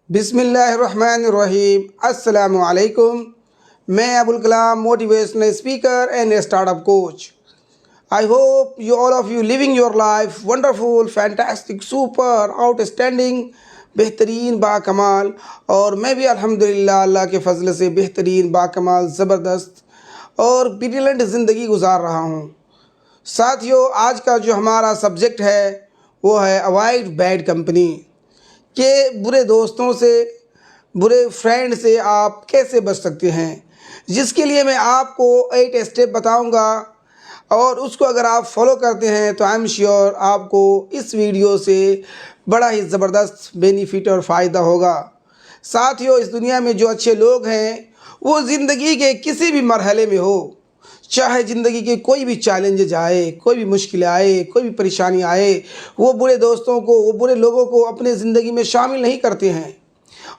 बिस्मिल्लाहिर्रहमानिर्रहीम। अस्सलामु अलैकुम। मैं Abul Kalam motivational speaker and startup coach. I hope you all of you living your life wonderful, fantastic, super, outstanding, बेहतरीन बाकमाल। और मैं भी अल्हम्दुलिल्लाह अल्लाह के फ़ज़ल से बेहतरीन बाकमाल ज़बरदस्त और ब्रिलियंट ज़िंदगी गुजार रहा हूँ। साथियों, आज का जो हमारा सब्जेक्ट है वो है अवॉइड बैड कंपनी, के बुरे दोस्तों से, बुरे फ्रेंड से आप कैसे बच सकते हैं, जिसके लिए मैं आपको 8 स्टेप बताऊंगा। और उसको अगर आप फॉलो करते हैं तो आई एम श्योर आपको इस वीडियो से बड़ा ही ज़बरदस्त बेनिफिट और फ़ायदा होगा। साथियों, इस दुनिया में जो अच्छे लोग हैं वो ज़िंदगी के किसी भी मरहले में हो, चाहे ज़िंदगी के कोई भी चैलेंजेज आए, कोई भी मुश्किल आए, कोई भी परेशानी आए, वो बुरे दोस्तों को, वो बुरे लोगों को अपने ज़िंदगी में शामिल नहीं करते हैं।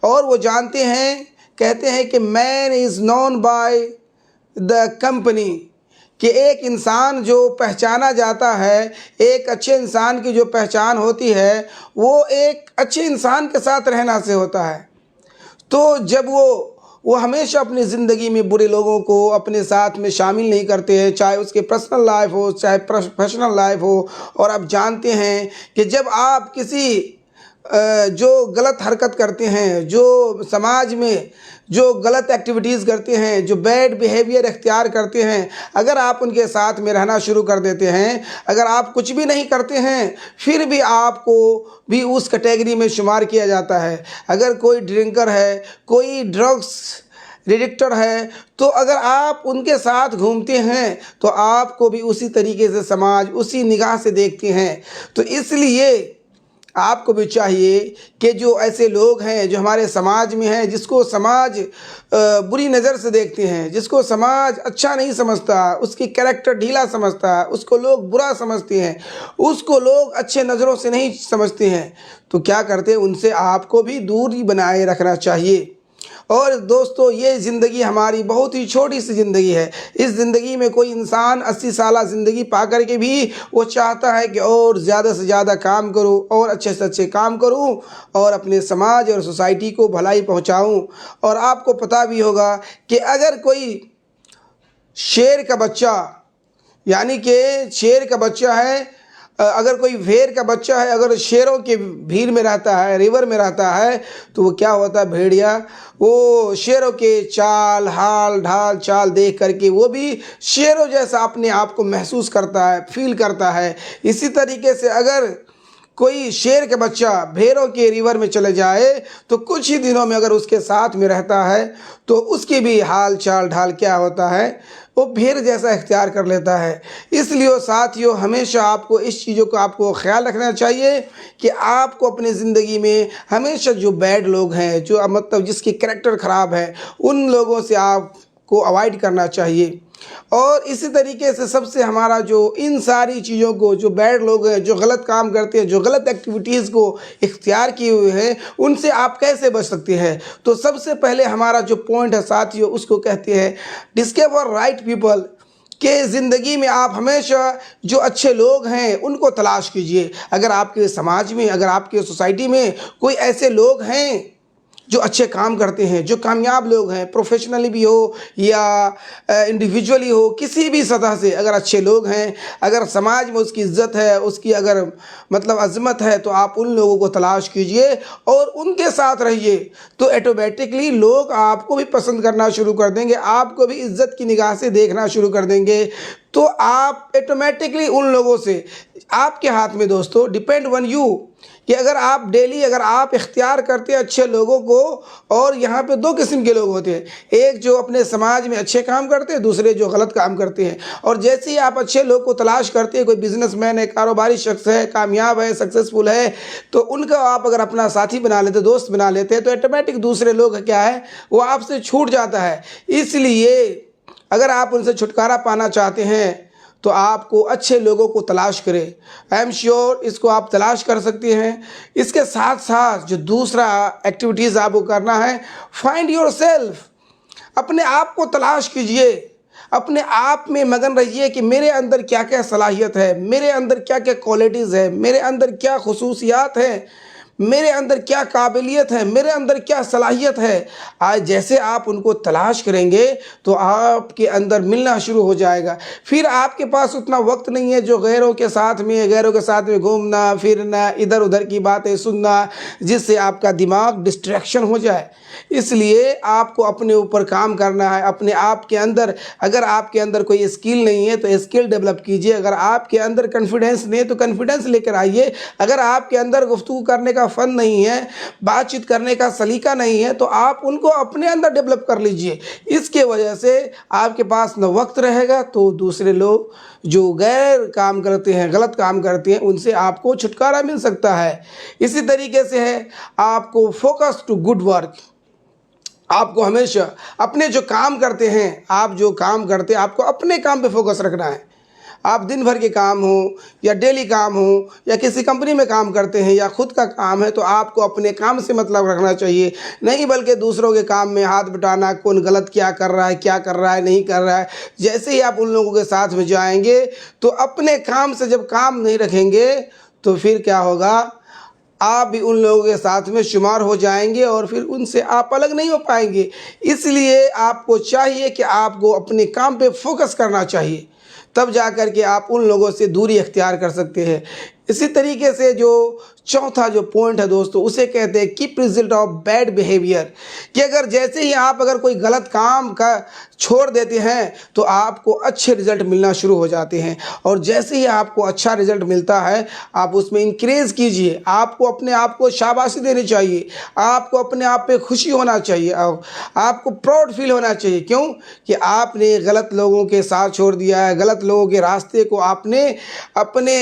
और वो जानते हैं, कहते हैं कि man is known by the company, कि एक इंसान जो पहचाना जाता है, एक अच्छे इंसान की जो पहचान होती है वो एक अच्छे इंसान के साथ रहना से होता है। तो जब वो हमेशा अपनी ज़िंदगी में बुरे लोगों को अपने साथ में शामिल नहीं करते हैं, चाहे उसके पर्सनल लाइफ हो, चाहे प्रोफेशनल लाइफ हो। और आप जानते हैं कि जब आप किसी जो गलत हरकत करते हैं, जो समाज में जो गलत एक्टिविटीज़ करते हैं, जो बैड बिहेवियर इख्तियार करते हैं, अगर आप उनके साथ में रहना शुरू कर देते हैं, अगर आप कुछ भी नहीं करते हैं फिर भी आपको भी उस कैटेगरी में शुमार किया जाता है। अगर कोई ड्रिंकर है, कोई ड्रग्स एडिक्टर है, तो अगर आप उनके साथ घूमते हैं तो आपको भी उसी तरीके से समाज उसी निगाह से देखते हैं। तो इसलिए आपको भी चाहिए कि जो ऐसे लोग हैं जो हमारे समाज में हैं, जिसको समाज बुरी नज़र से देखते हैं, जिसको समाज अच्छा नहीं समझता, उसकी कैरेक्टर ढीला समझता है, उसको लोग बुरा समझते हैं, उसको लोग अच्छे नज़रों से नहीं समझते हैं, तो क्या करते हैं, उनसे आपको भी दूरी बनाए रखना चाहिए। और दोस्तों, ये ज़िंदगी हमारी बहुत ही छोटी सी ज़िंदगी है। इस ज़िंदगी में कोई इंसान 80 साल ज़िंदगी पा कर के भी वो चाहता है कि और ज़्यादा से ज़्यादा काम करूं और अच्छे से अच्छे काम करूं और अपने समाज और सोसाइटी को भलाई पहुंचाऊं। और आपको पता भी होगा कि अगर कोई शेर का बच्चा, यानी कि शेर का बच्चा है, अगर कोई भेड़ का बच्चा है, अगर शेरों के भीड़ में रहता है, रिवर में रहता है, तो वो क्या होता है, भेड़िया वो शेरों के चाल, हाल ढाल चाल देख करके वो भी शेरों जैसा अपने आप को महसूस करता है, फील करता है। इसी तरीके से अगर कोई शेर का बच्चा भेड़ों के रिवर में चले जाए तो कुछ ही दिनों में अगर उसके साथ में रहता है तो उसकी भी हाल चाल ढाल क्या होता है, वो भेड़ जैसा इख्तियार कर लेता है। इसलिए साथियों, हमेशा आपको इस चीज़ों का आपको ख्याल रखना चाहिए कि आपको अपनी ज़िंदगी में हमेशा जो बैड लोग हैं, जो मतलब जिसकी कैरेक्टर ख़राब है, उन लोगों से आपको अवॉइड करना चाहिए। और इसी तरीके से सबसे हमारा जो इन सारी चीज़ों को, जो बैड लोग हैं, जो गलत काम करते हैं, जो गलत एक्टिविटीज़ को इख्तियार किए हुए हैं, उनसे आप कैसे बच सकते हैं। तो सबसे पहले हमारा जो पॉइंट है साथियों, उसको कहते हैं डिस्कवर राइट पीपल, के ज़िंदगी में आप हमेशा जो अच्छे लोग हैं उनको तलाश कीजिए। अगर आपके समाज में, अगर आपके सोसाइटी में कोई ऐसे लोग हैं जो अच्छे काम करते हैं, जो कामयाब लोग हैं, प्रोफेशनली भी हो या इंडिविजुअली हो, किसी भी सतह से अगर अच्छे लोग हैं, अगर समाज में उसकी इज़्ज़त है, उसकी अगर मतलब अज़मत है, तो आप उन लोगों को तलाश कीजिए और उनके साथ रहिए। तो ऑटोमेटिकली लोग आपको भी पसंद करना शुरू कर देंगे, आपको भी इज़्ज़त की निगाह से देखना शुरू कर देंगे। तो आप ऑटोमेटिकली उन लोगों से, आपके हाथ में दोस्तों, डिपेंड ऑन यू, कि अगर आप डेली अगर आप इख्तियार करते हैं अच्छे लोगों को। और यहाँ पे 2 किस्म के लोग होते हैं, एक जो अपने समाज में अच्छे काम करते हैं, दूसरे जो गलत काम करते हैं। और जैसे ही आप अच्छे लोग को तलाश करते हैं, कोई बिजनेसमैन है, कारोबारी शख्स है, कामयाब है, सक्सेसफुल है, तो उनका आप अगर अपना साथी बना लेते, दोस्त बना लेते हैं, तो ऑटोमेटिक दूसरे लोग क्या है, वो आपसे छूट जाता है। इसलिए अगर आप उनसे छुटकारा पाना चाहते हैं तो आपको अच्छे लोगों को तलाश करें। आई एम श्योर इसको आप तलाश कर सकते हैं। इसके साथ साथ जो दूसरा एक्टिविटीज़ आपको करना है, फाइंड योर सेल्फ, अपने आप को तलाश कीजिए, अपने आप में मगन रहिए कि मेरे अंदर क्या क्या सलाहियत है, मेरे अंदर क्या क्या क्वालिटीज़ है, मेरे अंदर क्या खुसूसियात हैं, मेरे अंदर क्या काबिलियत है, मेरे अंदर क्या सलाहियत है। आज जैसे आप उनको तलाश करेंगे तो आपके अंदर मिलना शुरू हो जाएगा। फिर आपके पास उतना वक्त नहीं है जो गैरों के साथ में घूमना फिरना, इधर उधर की बातें सुनना, जिससे आपका दिमाग डिस्ट्रैक्शन हो जाए। इसलिए आपको अपने ऊपर काम करना है, अपने आप के अंदर। अगर आपके अंदर कोई स्किल नहीं है तो स्किल डेवलप कीजिए। अगर आपके अंदर कॉन्फिडेंस नहीं है तो कॉन्फिडेंस लेकर आइए। अगर आपके अंदर गुफ्तगू करने का फ़न नहीं है, बातचीत करने का सलीका नहीं है, तो आप उनको अपने अंदर डेवलप कर लीजिए। इसके वजह से आपके पास न वक्त रहेगा तो दूसरे लोग जो गैर काम करते हैं, गलत काम करते हैं, उनसे आपको छुटकारा मिल सकता है। इसी तरीके से है आपको फोकस टू गुड वर्क। आपको हमेशा अपने जो काम करते हैं, आप जो काम करते हैं, आपको अपने काम पे फोकस रखना है। आप दिन भर के काम हो या डेली काम हो या किसी कंपनी में काम करते हैं या खुद का काम है, तो आपको अपने काम से मतलब रखना चाहिए, नहीं बल्कि दूसरों के काम में हाथ बटाना, कौन गलत क्या कर रहा है, क्या कर रहा है, नहीं कर रहा है। जैसे ही आप उन लोगों के साथ में जाएंगे तो अपने काम से जब काम नहीं रखेंगे तो फिर क्या होगा, आप भी उन लोगों के साथ में शुमार हो जाएंगे और फिर उनसे आप अलग नहीं हो पाएंगे। इसलिए आपको चाहिए कि आपको अपने काम पे फोकस करना चाहिए, तब जा कर के आप उन लोगों से दूरी अख्तियार कर सकते हैं। इसी तरीके से जो चौथा जो पॉइंट है दोस्तों, उसे कहते हैं keep result of bad behaviour. कि अगर जैसे ही आप अगर कोई गलत काम का छोड़ देते हैं तो आपको अच्छे रिजल्ट मिलना शुरू हो जाते हैं, और जैसे ही आपको अच्छा रिजल्ट मिलता है आप उसमें इंक्रेज कीजिए। आपको अपने आप को शाबाशी देनी चाहिए, आपको अपने आप पे खुशी होना चाहिए, आपको प्राउड फील होना चाहिए। क्यों कि आपने गलत लोगों के साथ छोड़ दिया है, गलत लोगों के रास्ते को आपने अपने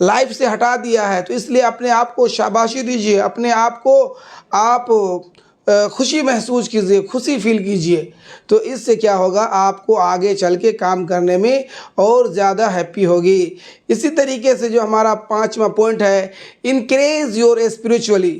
लाइफ से हटा दिया है। तो इसलिए अपने आप को शाबाशी दीजिए, अपने आप को आप खुशी महसूस कीजिए, खुशी फील कीजिए। तो इससे क्या होगा, आपको आगे चल के काम करने में और ज़्यादा हैप्पी होगी। इसी तरीके से जो हमारा पांचवा पॉइंट है, इनक्रेज योर स्पिरिचुअली।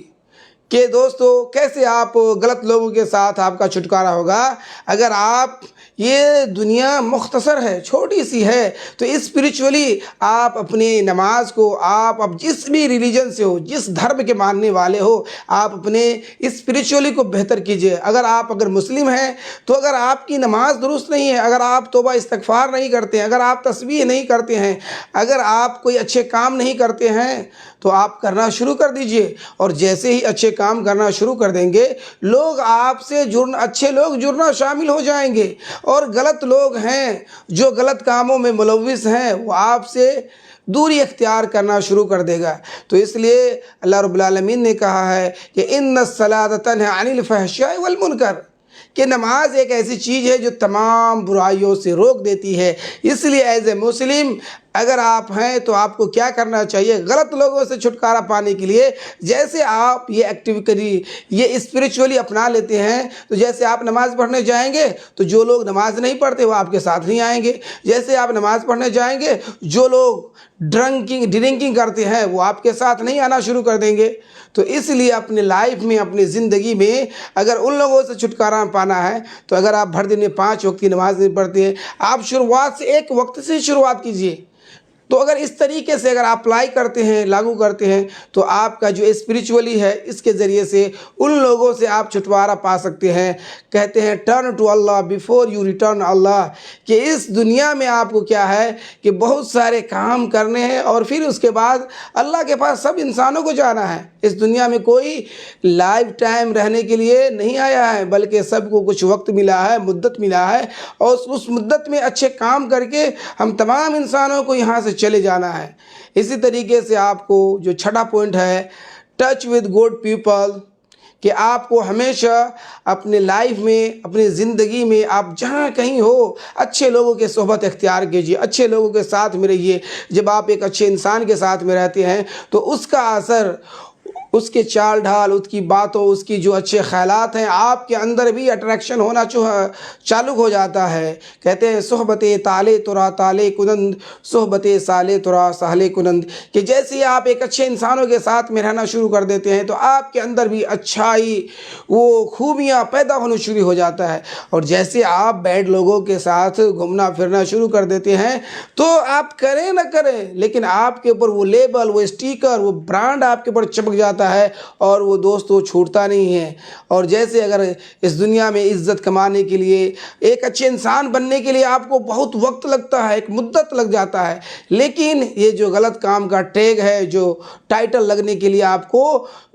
कि दोस्तों कैसे आप गलत लोगों के साथ आपका छुटकारा होगा। अगर आप, ये दुनिया मुख्तसर है, छोटी सी है, तो स्पिरिचुअली आप अपनी नमाज को, आप अब जिस भी रिलीजन से हो, जिस धर्म के मानने वाले हो, आप अपने स्पिरिचुअली को बेहतर कीजिए। अगर मुस्लिम हैं तो अगर आपकी नमाज दुरुस्त नहीं है, अगर आप तौबा इस्तगफार नहीं करते हैं, अगर आप तस्बीह नहीं करते हैं, अगर आप कोई अच्छे काम नहीं करते हैं, तो आप करना शुरू कर दीजिए। और जैसे ही अच्छे काम करना शुरू कर देंगे, लोग आपसे अच्छे लोग जुड़ना शामिल हो जाएंगे, और गलत लोग हैं जो गलत कामों में मुलव्विस हैं वो आपसे दूरी अख्तियार करना शुरू कर देगा। तो इसलिए अल्लाह रब्बुल आलमीन ने कहा है कि इन्नस्सलात तन्हा अनिल फहशाइ वल मुनकर, कि नमाज एक ऐसी चीज़ है जो तमाम बुराइयों से रोक देती है। इसलिए एज ए मुस्लिम अगर आप हैं तो आपको क्या करना चाहिए, गलत लोगों से छुटकारा पाने के लिए जैसे आप ये एक्टिविटी, ये स्पिरिचुअली अपना लेते हैं, तो जैसे आप नमाज़ पढ़ने जाएंगे तो जो लोग नमाज नहीं पढ़ते वो आपके साथ नहीं आएंगे। जैसे आप नमाज़ पढ़ने जाएंगे, जो लोग ड्रिंकिंग करते हैं वो आपके साथ नहीं आना शुरू कर देंगे। तो इसलिए अपने लाइफ में, अपनी ज़िंदगी में अगर उन लोगों से छुटकारा पाना है तो अगर आप भर दिन में 5 वक्त की नमाज नहीं पढ़ते हैं, आप शुरुआत से 1 वक्त से शुरुआत कीजिए। तो अगर इस तरीके से अगर आप अप्लाई करते हैं, लागू करते हैं, तो आपका जो स्पिरिचुअली है, इसके ज़रिए से उन लोगों से आप छुटकारा पा सकते हैं। कहते हैं turn to Allah before you return Allah, कि इस दुनिया में आपको क्या है कि बहुत सारे काम करने हैं और फिर उसके बाद अल्लाह के पास सब इंसानों को जाना है। इस दुनिया में कोई लाइफ टाइम रहने के लिए नहीं आया है, बल्कि सबको कुछ वक्त मिला है, मुद्दत मिला है, और उस मुद्दत में अच्छे काम करके हम तमाम इंसानों को यहाँ से चले जाना है। इसी तरीके से आपको जो छठा पॉइंट है, टच विद गुड पीपल, कि आपको हमेशा अपने लाइफ में, अपनी ज़िंदगी में, आप जहाँ कहीं हो, अच्छे लोगों के सोहबत इख्तियार कीजिए, अच्छे लोगों के साथ में रहिए। जब आप एक अच्छे इंसान के साथ में रहते हैं तो उसका असर, उसके चाल ढाल, उसकी बातों, उसकी जो अच्छे ख्यालात हैं, आपके अंदर भी अट्रैक्शन होना चालू हो जाता है। कहते हैं सोहबत ताले तुरा ताले कुनंद, सोहबत साले तुरा साले कुनंद, कि जैसे ही आप एक अच्छे इंसानों के साथ में रहना शुरू कर देते हैं तो आपके अंदर भी अच्छाई, वो खूबियाँ पैदा होना शुरू हो जाता है। और जैसे आप बैड लोगों के साथ घूमना फिरना शुरू कर देते हैं तो आप करें ना करें, लेकिन आपके ऊपर वो लेबल, वो स्टिकर, वो ब्रांड आपके ऊपर चिपक जाता जाता है और वो दोस्त वो छूटता नहीं है। और जैसे अगर इस दुनिया में इज़्ज़त कमाने के लिए, एक अच्छे इंसान बनने के लिए आपको बहुत वक्त लगता है, एक मुद्दत लग जाता है, लेकिन ये जो गलत काम का टैग है, जो टाइटल लगने के लिए आपको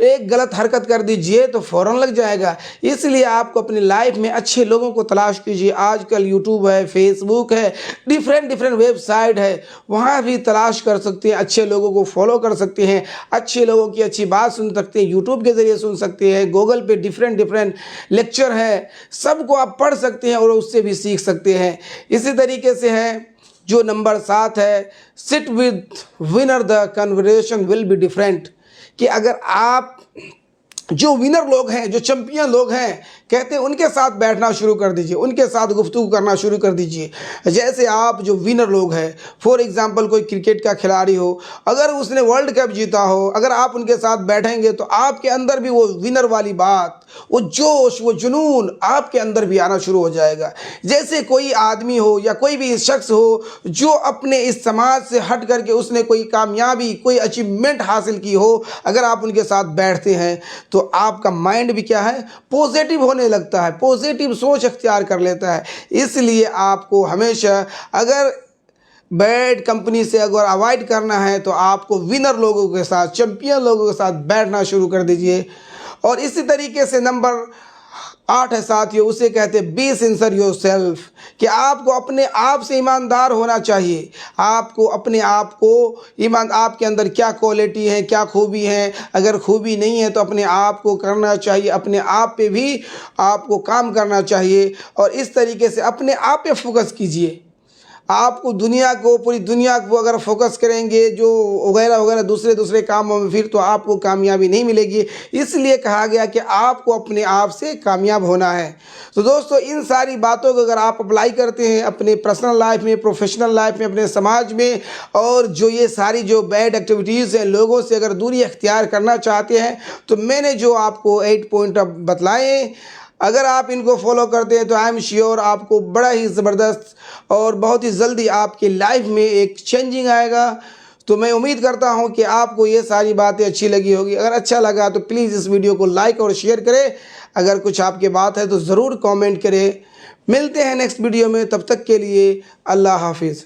एक गलत हरकत कर दीजिए तो फ़ौरन लग जाएगा। इसलिए आपको अपनी लाइफ में अच्छे लोगों को तलाश कीजिए। आजकल यूट्यूब है, फेसबुक है, डिफरेंट वेबसाइट है, वहाँ भी तलाश कर सकते हैं, अच्छे लोगों को फॉलो कर सकते हैं, अच्छे लोगों की अच्छी बात सुन सकते हैं, यूट्यूब के ज़रिए सुन सकते हैं, गूगल पे डिफरेंट लेक्चर है, सबको आप पढ़ सकते हैं और उससे भी सीख सकते हैं। इसी तरीके से है जो नंबर 7 है, sit with winner the conversation will be different, कि अगर आप जो विनर लोग हैं, जो चैंपियन लोग हैं, कहते हैं उनके साथ बैठना शुरू कर दीजिए, उनके साथ गुफ्तगू करना शुरू कर दीजिए। जैसे आप जो विनर लोग हैं, फॉर एग्जांपल कोई क्रिकेट का खिलाड़ी हो, अगर उसने वर्ल्ड कप जीता हो, अगर आप उनके साथ बैठेंगे तो आपके अंदर भी वो विनर वाली बात, वो जोश, वो जुनून आपके अंदर भी आना शुरू हो जाएगा। जैसे कोई आदमी हो या कोई भी शख्स हो जो अपने इस समाज से हट करके उसने कोई कामयाबी, कोई अचीवमेंट हासिल की हो, अगर आप उनके साथ बैठते हैं तो आपका माइंड भी क्या है, पॉजिटिव होने लगता है, पॉजिटिव सोच अख्तियार कर लेता है। इसलिए आपको हमेशा अगर बैड कंपनी से अगर अवॉइड करना है तो आपको विनर लोगों के साथ, चैंपियन लोगों के साथ बैठना शुरू कर दीजिए। और इसी तरीके से नंबर 8 है साथियों, उसे कहते हैं बी सिंसियर योरसेल्फ, कि आपको अपने आप से ईमानदार होना चाहिए। आपको अपने आप को आपके अंदर क्या क्वालिटी है, क्या खूबी है, अगर खूबी नहीं है तो अपने आप को करना चाहिए, अपने आप पे भी आपको काम करना चाहिए। और इस तरीके से अपने आप पे फोकस कीजिए। आपको दुनिया को, पूरी दुनिया को अगर फोकस करेंगे जो वगैरह दूसरे कामों में, फिर तो आपको कामयाबी नहीं मिलेगी। इसलिए कहा गया कि आपको अपने आप से कामयाब होना है। तो दोस्तों, इन सारी बातों को अगर आप अप्लाई करते हैं अपने पर्सनल लाइफ में, प्रोफेशनल लाइफ में, अपने समाज में, और जो ये सारी जो बैड एक्टिविटीज़ हैं, लोगों से अगर दूरी अख्तियार करना चाहते हैं, तो मैंने जो आपको 8 पॉइंट बतलाए, अगर आप इनको फॉलो करते हैं तो आई एम श्योर आपको बड़ा ही ज़बरदस्त और बहुत ही जल्दी आपकी लाइफ में एक चेंजिंग आएगा। तो मैं उम्मीद करता हूं कि आपको ये सारी बातें अच्छी लगी होगी। अगर अच्छा लगा तो प्लीज़ इस वीडियो को लाइक और शेयर करें। अगर कुछ आपके बात है तो ज़रूर कमेंट करें। मिलते हैं नेक्स्ट वीडियो में, तब तक के लिए अल्लाह हाफिज़।